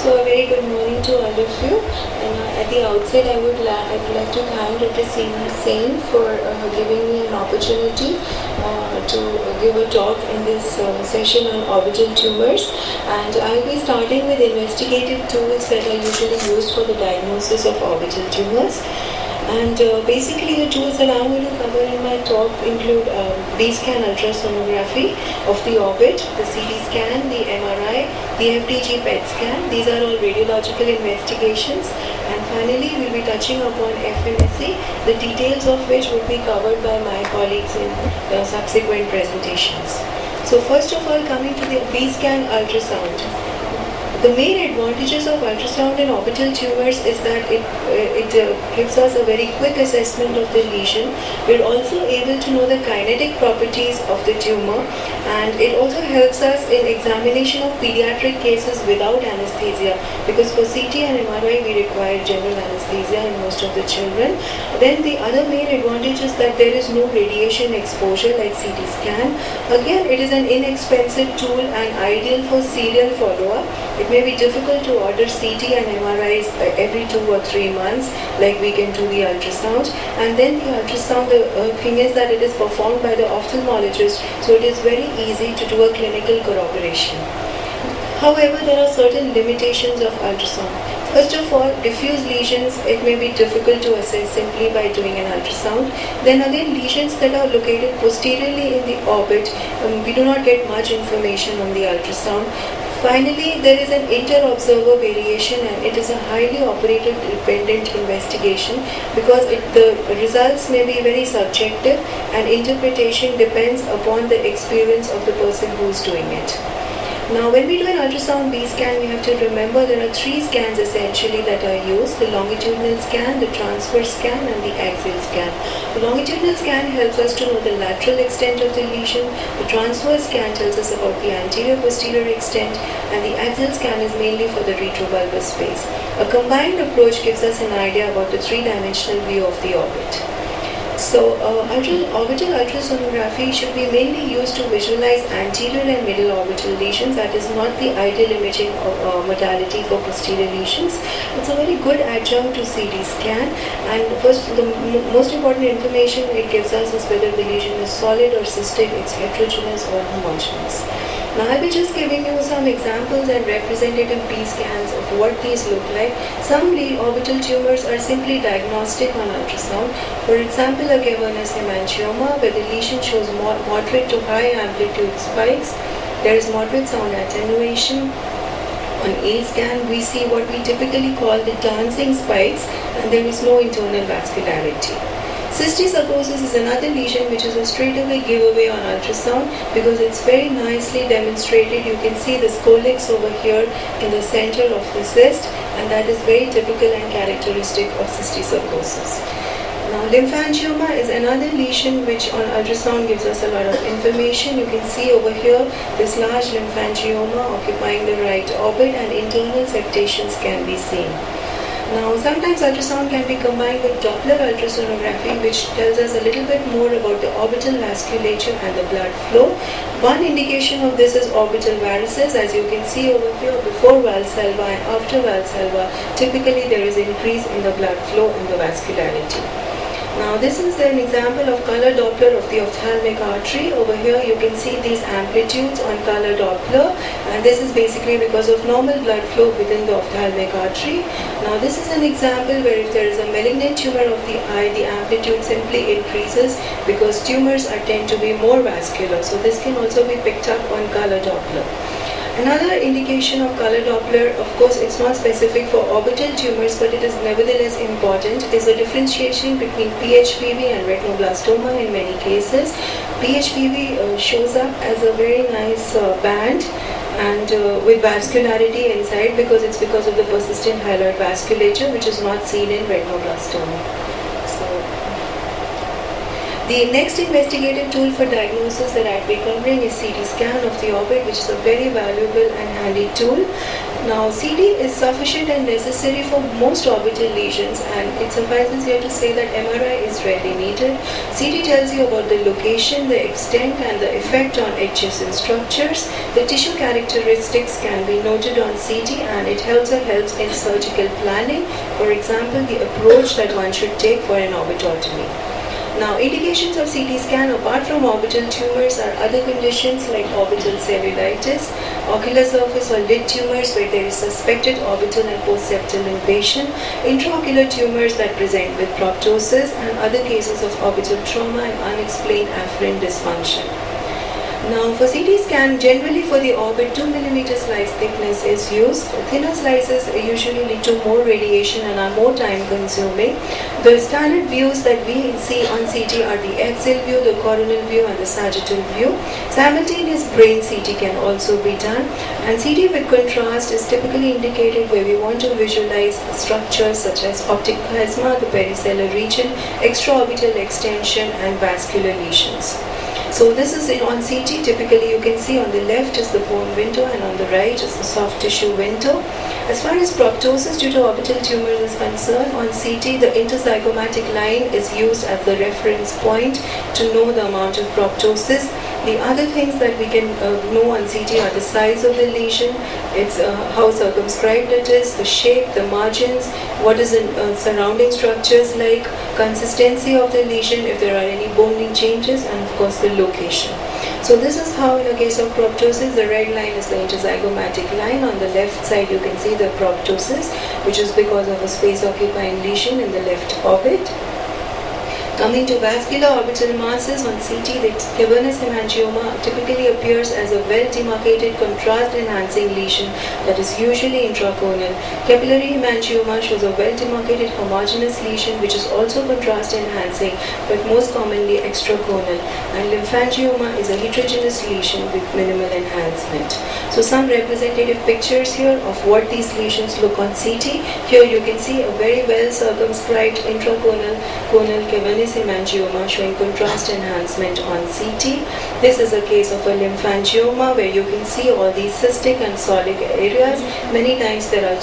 So a very good morning to all of you. And at the outset, I'd like to thank Dr. Sen for giving me an opportunity to give a talk in this session on orbital tumors. And I'll be starting with investigative tools that are usually used for the diagnosis of orbital tumors. And basically the tools that I'm going to cover in my talk include B-scan ultrasonography of the orbit, the CT scan, the MRI, the FDG PET scan. These are all radiological investigations. And finally, we'll be touching upon FMSE, the details of which will be covered by my colleagues in subsequent presentations. So first of all, coming to the B-scan ultrasound. The main advantages of ultrasound in orbital tumors is that it gives us a very quick assessment of the lesion. We're also able to know the kinetic properties of the tumor, and it also helps us in examination of pediatric cases without anesthesia, because for CT and MRI we require general anesthesia in most of the children. Then the other main advantage is that there is no radiation exposure like CT scan. Again, it is an inexpensive tool and ideal for serial follow-up. It may be difficult to order CT and MRIs every 2 or 3 months, like we can do the ultrasound. And then the ultrasound, the thing is that it is performed by the ophthalmologist, so it is very easy to do a clinical corroboration. However, there are certain limitations of ultrasound. First of all, diffuse lesions, it may be difficult to assess simply by doing an ultrasound. Then again, lesions that are located posteriorly in the orbit, we do not get much information on the ultrasound. Finally, there is an inter-observer variation, and it is a highly operator-dependent investigation because the results may be very subjective and interpretation depends upon the experience of the person who is doing it. Now, when we do an ultrasound B-scan, we have to remember there are 3 scans essentially that are used: the longitudinal scan, the transverse scan, and the axial scan. The longitudinal scan helps us to know the lateral extent of the lesion, the transverse scan tells us about the anterior-posterior extent, and the axial scan is mainly for the retrobulbar space. A combined approach gives us an idea about the 3-dimensional view of the orbit. So, orbital ultrasonography should be mainly used to visualize anterior and middle orbital lesions. That is not the ideal imaging modality for posterior lesions. It's a very good adjunct to CT scan, and first, the most important information it gives us is whether the lesion is solid or cystic, it's heterogeneous or homogeneous. Now, I'll be just giving you some examples and representative B-scans of what these look like. Some orbital tumors are simply diagnostic on ultrasound. For example, a cavernous hemangioma where the lesion shows moderate to high amplitude spikes. There is moderate sound attenuation. On A scan, we see what we typically call the dancing spikes, and there is no internal vascularity. Cysticercosis is another lesion which is a straightaway giveaway on ultrasound because it's very nicely demonstrated. You can see the scolex over here in the center of the cyst, and that is very typical and characteristic of cysticercosis. Now, lymphangioma is another lesion which on ultrasound gives us a lot of information. You can see over here this large lymphangioma occupying the right orbit, and internal septations can be seen. Now, sometimes ultrasound can be combined with Doppler ultrasonography, which tells us a little bit more about the orbital vasculature and the blood flow. One indication of this is orbital varices. As you can see over here, before Valsalva and after Valsalva, typically there is increase in the blood flow and the vascularity. Now, this is an example of color Doppler of the ophthalmic artery. Over here you can see these amplitudes on color Doppler, and this is basically because of normal blood flow within the ophthalmic artery. Now, this is an example where if there is a malignant tumor of the eye, the amplitude simply increases because tumors tend to be more vascular. So this can also be picked up on color Doppler. Another indication of color Doppler, of course, it's not specific for orbital tumors, but it is nevertheless important, is the differentiation between PHPV and retinoblastoma in many cases. PHPV shows up as a very nice band and with vascularity inside because it's because of the persistent hyaloid vasculature, which is not seen in retinoblastoma. The next investigative tool for diagnosis that I'll be covering is CT scan of the orbit, which is a very valuable and handy tool. Now, CT is sufficient and necessary for most orbital lesions, and it suffices here to say that MRI is rarely needed. CT tells you about the location, the extent, and the effect on adjacent structures. The tissue characteristics can be noted on CT, and it helps in surgical planning. For example, the approach that one should take for an orbitotomy. Now, indications of CT scan apart from orbital tumors are other conditions like orbital cellulitis, ocular surface or lid tumors where there is suspected orbital and postseptal invasion, intraocular tumors that present with proptosis, and other cases of orbital trauma and unexplained afferent dysfunction. Now, for CT scan, generally for the orbit, 2 mm slice thickness is used. Thinner slices usually lead to more radiation and are more time consuming. The standard views that we see on CT are the axial view, the coronal view, and the sagittal view. Simultaneous brain CT can also be done, and CT with contrast is typically indicated where we want to visualize structures such as optic chiasma, the pericellular region, extraorbital extension, and vascular lesions. So this is on CT. Typically you can see on the left is the bone window and on the right is the soft tissue window. As far as proptosis due to orbital tumors is concerned, on CT the interzygomatic line is used as the reference point to know the amount of proptosis. The other things that we can know on CT are the size of the lesion, it's how circumscribed it is, the shape, the margins, what is the surrounding structures like, consistency of the lesion, if there are any boning changes, and of course the location. So this is how in a case of proptosis, the red line is the interzygomatic line. On the left side you can see the proptosis, which is because of a space occupying lesion in the left orbit. Coming to vascular orbital masses on CT, the cavernous hemangioma typically appears as a well-demarcated contrast-enhancing lesion that is usually intraconal. Capillary hemangioma shows a well-demarcated homogeneous lesion which is also contrast-enhancing but most commonly extraconal. And lymphangioma is a heterogeneous lesion with minimal enhancement. So some representative pictures here of what these lesions look on CT. Here you can see a very well circumscribed intraconal cavernous hemangioma showing contrast enhancement on CT. This is a case of a lymphangioma where you can see all these cystic and solic areas. Many times there are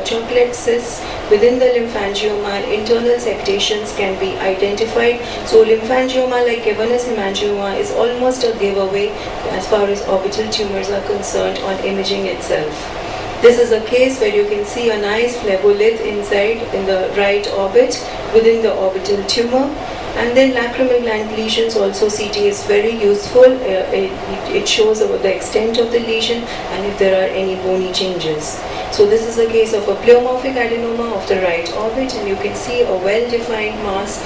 chocolate cysts within the lymphangioma and internal septations can be identified. So lymphangioma like cavernous hemangioma is almost a giveaway as far as orbital tumors are concerned on imaging itself. This is a case where you can see a nice phlebolith inside in the right orbit within the orbital tumor. And then lacrimal gland lesions also CT is very useful. It shows about the extent of the lesion and if there are any bony changes. So this is a case of a pleomorphic adenoma of the right orbit, and you can see a well-defined mass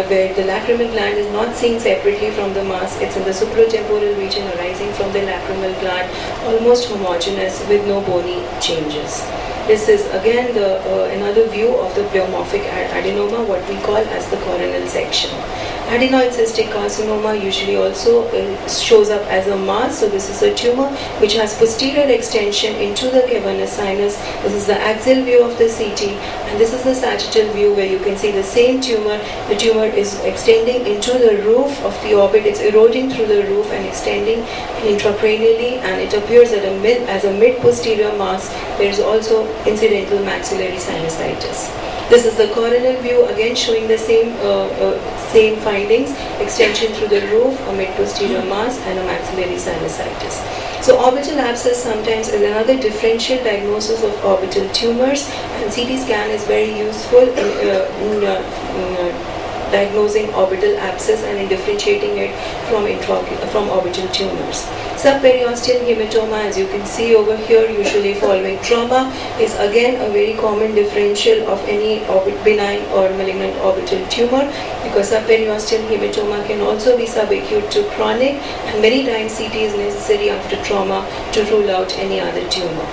where the lacrimal gland is not seen separately from the mass. It's in the supratemporal region arising from the lacrimal gland, almost homogeneous with no bony changes. This is again another view of the pleomorphic adenoma, what we call as the coronal section. Adenoid cystic carcinoma usually also shows up as a mass. So this is a tumor which has posterior extension into the cavernous sinus. This is the axial view of the CT, and this is the sagittal view where you can see the same tumor. The tumor is extending into the roof of the orbit. It's eroding through the roof and extending intracranially, and it appears as a mid-posterior mass. There is also incidental maxillary sinusitis. This is the coronal view, again showing the same findings: extension through the roof, a mid-posterior mass, and a maxillary sinusitis. So orbital abscess sometimes is another differential diagnosis of orbital tumors, and CT scan is very useful in diagnosing orbital abscess and in differentiating it from orbital tumors. Subperiosteal hematoma, as you can see over here, usually following trauma, is again a very common differential of any benign or malignant orbital tumor, because subperiosteal hematoma can also be subacute to chronic, and many times CT is necessary after trauma to rule out any other tumor.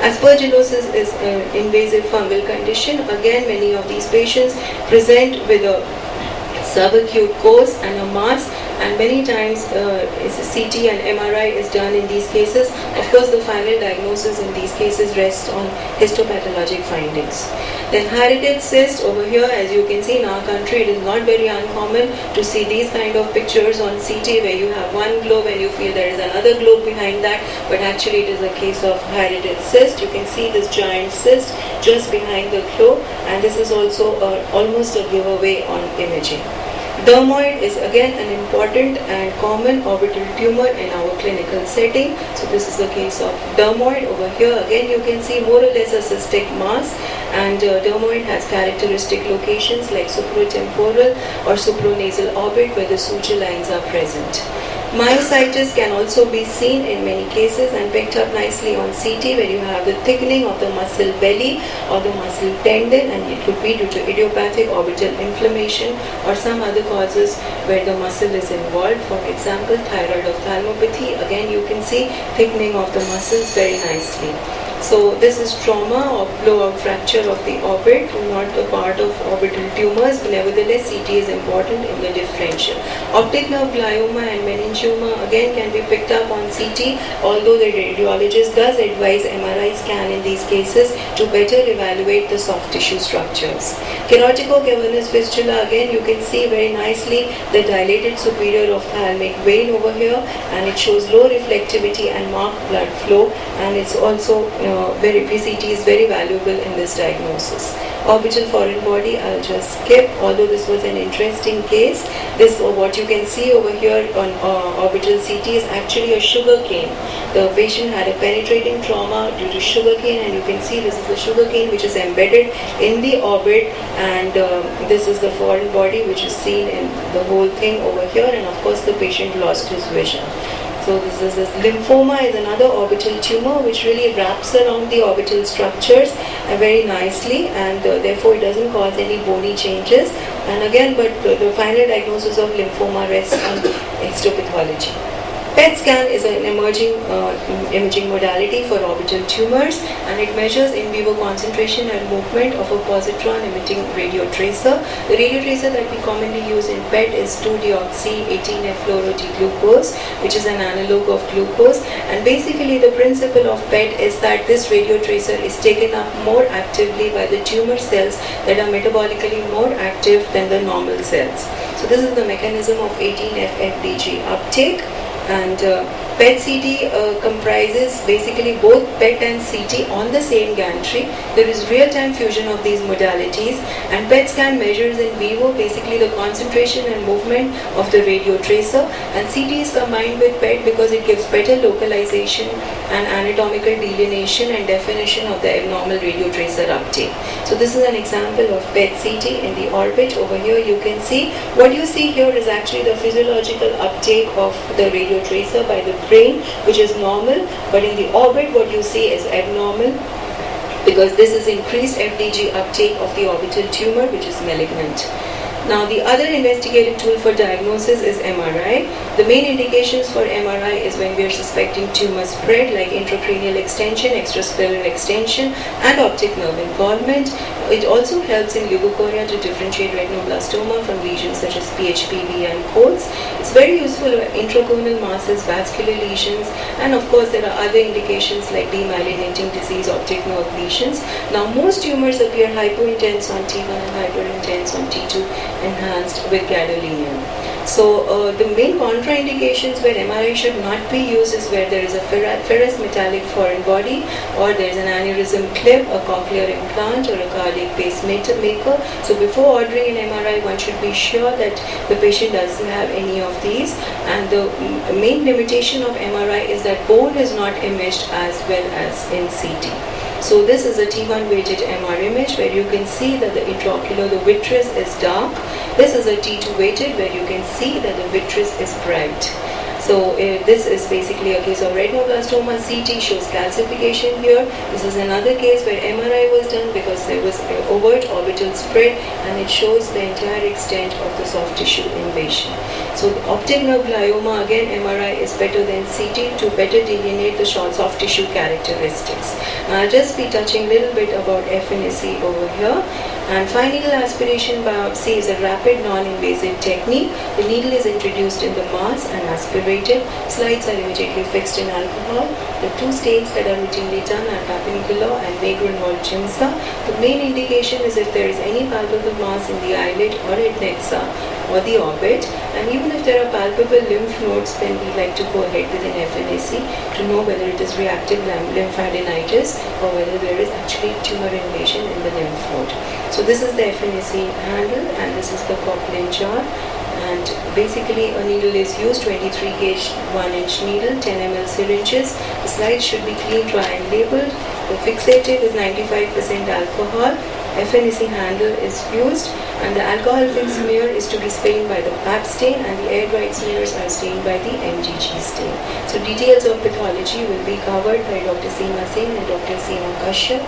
Aspergillosis is an invasive fungal condition. Again, many of these patients present with a subacute course and a mass, and many times CT and MRI is done in these cases. Of course, the final diagnosis in these cases rests on histopathologic findings. Then heritage cyst over here, as you can see in our country, it is not very uncommon to see these kind of pictures on CT where you have one globe and you feel there is another globe behind that, but actually it is a case of heritage cyst. You can see this giant cyst just behind the globe, and this is also almost a giveaway on imaging. Dermoid is again an important and common orbital tumor in our clinical setting. So this is the case of dermoid. Over here again you can see more or less a cystic mass, and dermoid has characteristic locations like supratemporal or supranasal orbit where the suture lines are present. Myositis can also be seen in many cases and picked up nicely on CT where you have the thickening of the muscle belly or the muscle tendon, and it could be due to idiopathic orbital inflammation or some other causes where the muscle is involved. For example, thyroid ophthalmopathy, again you can see thickening of the muscles very nicely. So this is trauma or blowout fracture of the orbit, not a part of orbital tumors, but nevertheless CT is important in the differential. Optic nerve glioma and meningioma again can be picked up on CT, although the radiologist does advise MRI scan in these cases to better evaluate the soft tissue structures. Keratoconus fistula, again you can see very nicely the dilated superior ophthalmic vein over here, and it shows low reflectivity and marked blood flow, and it's also VCT is very valuable in this diagnosis. Orbital foreign body, I'll just skip, although this was an interesting case. This, what you can see over here on orbital CT is actually a sugar cane. The patient had a penetrating trauma due to sugar cane, and you can see this is the sugar cane which is embedded in the orbit, and this is the foreign body which is seen in the whole thing over here, and of course the patient lost his vision. So this lymphoma is another orbital tumor which really wraps around the orbital structures very nicely, and therefore it doesn't cause any bony changes. And again, but the final diagnosis of lymphoma rests on histopathology. PET scan is an emerging imaging modality for orbital tumors, and it measures in vivo concentration and movement of a positron emitting radio tracer. The radio tracer that we commonly use in PET is 2-deoxy-18F-fluoro-D-glucose, which is an analog of glucose. And basically the principle of PET is that this radio tracer is taken up more actively by the tumor cells that are metabolically more active than the normal cells. So this is the mechanism of 18F-FDG uptake. And PET-CT comprises basically both PET and CT on the same gantry. There is real-time fusion of these modalities, and PET scan measures in vivo basically the concentration and movement of the radio tracer, and CT is combined with PET because it gives better localization and anatomical delineation and definition of the abnormal radio tracer uptake. So this is an example of PET-CT in the orbit. Over here you can see, what you see here is actually the physiological uptake of the radio tracer by the brain, which is normal, but in the orbit what you see is abnormal, because this is increased FDG uptake of the orbital tumor which is malignant. Now the other investigative tool for diagnosis is MRI. The main indications for MRI is when we are suspecting tumor spread like intracranial extension, extrascleral extension, and optic nerve involvement. It also helps in leukocoria to differentiate retinoblastoma from lesions such as PHPV and codes. It's very useful for intraconal masses, vascular lesions, and of course there are other indications like demyelinating disease, optic nerve lesions. Now most tumors appear hypointense on T1 and hyperintense on T2, enhanced with gadolinium. So the main contraindications where MRI should not be used is where there is a ferrous metallic foreign body, or there is an aneurysm clip, a cochlear implant, or a cardiac pacemaker. So before ordering an MRI, one should be sure that the patient doesn't have any of these. And the main limitation of MRI is that bone is not imaged as well as in CT. So this is a T1 weighted MR image where you can see that the intraocular, the vitreous is dark. This is a T2 weighted where you can see that the vitreous is bright. So this is basically a case of retinoblastoma. CT shows calcification here. This is another case where MRI was done because there was overt orbital spread, and it shows the entire extent of the soft tissue invasion. So the optic nerve glioma, again MRI is better than CT to better delineate the soft tissue characteristics. Now I'll just be touching a little bit about FNAC over here. And fine needle aspiration biopsy is a rapid non-invasive technique. The needle is introduced in the mass and aspirated. Slides are immediately fixed in alcohol. The two stains that are routinely done are papinicula and vagrant-Volchinsa. The main indication is if there is any palpable mass in the eyelid or adnexa or the orbit, and even if there are palpable lymph nodes, then we like to go ahead with an FNAC to know whether it is reactive lymphadenitis or whether there is actually tumor invasion in the lymph node. So this is the FNAC handle and this is the Copeland jar. And basically a needle is used, 23 gauge 1-inch needle, 10 ml syringes. The slides should be clean, dry and labeled. The fixative is 95% alcohol. FNAC handle is used and the alcohol-filled smear is to be stained by the PAP stain and the air-dried smears are stained by the MGG stain. So details of pathology will be covered by Dr. Seema Singh and Dr. Seema Kashyap.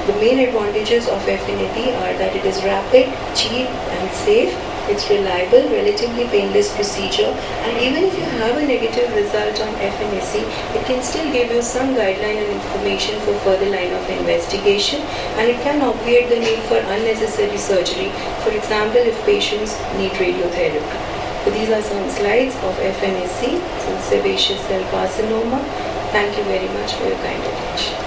The main advantages of FNAP are that it is rapid, cheap and safe. It's reliable, relatively painless procedure, and even if you have a negative result on FNAC, it can still give you some guideline and information for further line of investigation, and it can obviate the need for unnecessary surgery, for example if patients need radiotherapy. So these are some slides of FNAC, so sebaceous cell carcinoma. Thank you very much for your kind attention.